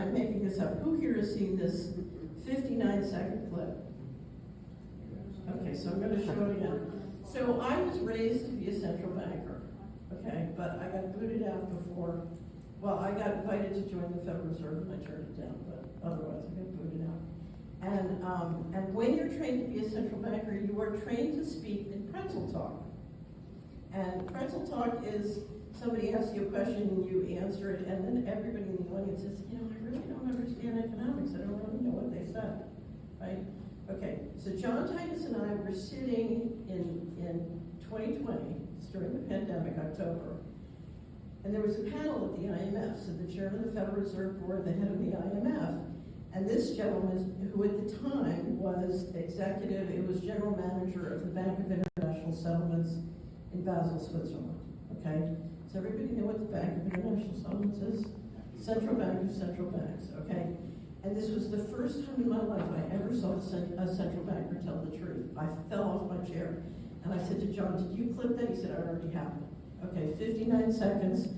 I'm making this up. Who here has seen this 59-second clip? Okay, so I'm going to show it again. So I was raised to be a central banker, okay, but I got booted out before. Well, I got invited to join the Federal Reserve and I turned it down, but otherwise I got booted out. And when you're trained to be a central banker, you are trained to speak in pretzel talk. And pretzel talk is somebody asks you a question and you answer it, and then everybody in the audience says, you know, I really don't understand economics. I don't really know what they said, right? Okay, so John Titus and I were sitting in 2020, it's during the pandemic, October, and there was a panel at the IMF, so the chairman of the Federal Reserve Board, the head of the IMF, and this gentleman, who at the time was executive, it was general manager of the Bank of International Settlements in Basel, Switzerland, okay? Does everybody know what the Bank of International Settlements is? Central bank of central banks, okay? And this was the first time in my life I ever saw a central banker tell the truth. I fell off my chair, and I said to John, did you clip that? He said, I already have it. Okay, 59 seconds,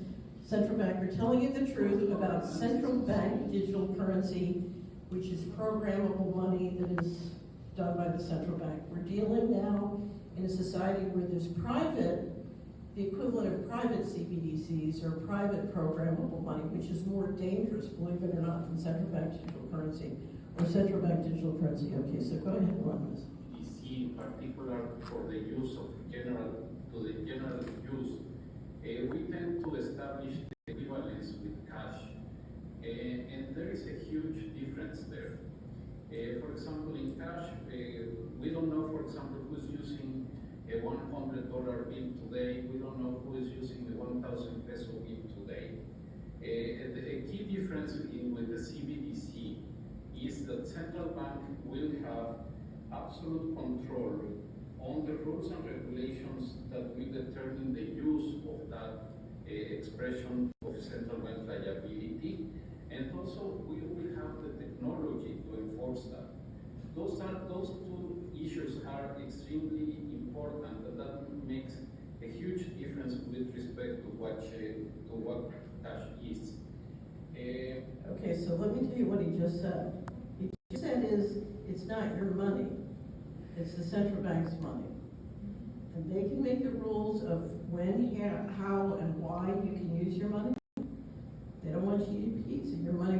central banker telling you the truth about central bank digital currency, which is programmable money that is done by the central bank. We're dealing now in a society where there's the equivalent of private CBDCs or private programmable money, which is more dangerous, believe it or not, than central bank digital currency or central bank digital currency. Okay, so go ahead and run this. CBDC in particular for the use of general use, we tend to establish the equivalence with cash, and there is a huge difference there. For example, in cash, we don't know, for example, who's using a $100 bill today. We don't know who is using the 1,000 peso bill today. The key difference with the CBDC is that central bank will have absolute control on the rules and regulations that will determine the use of that expression of central bank liability, and also we will have the technology to enforce that. Those two issues are extremely important, and that makes a huge difference with respect to what cash is. Okay, so let me tell you what he just said. He just said it's not your money, it's the central bank's money. And they can make the rules of when, how, and why you can use your money. They don't want you to eat pizza. Your money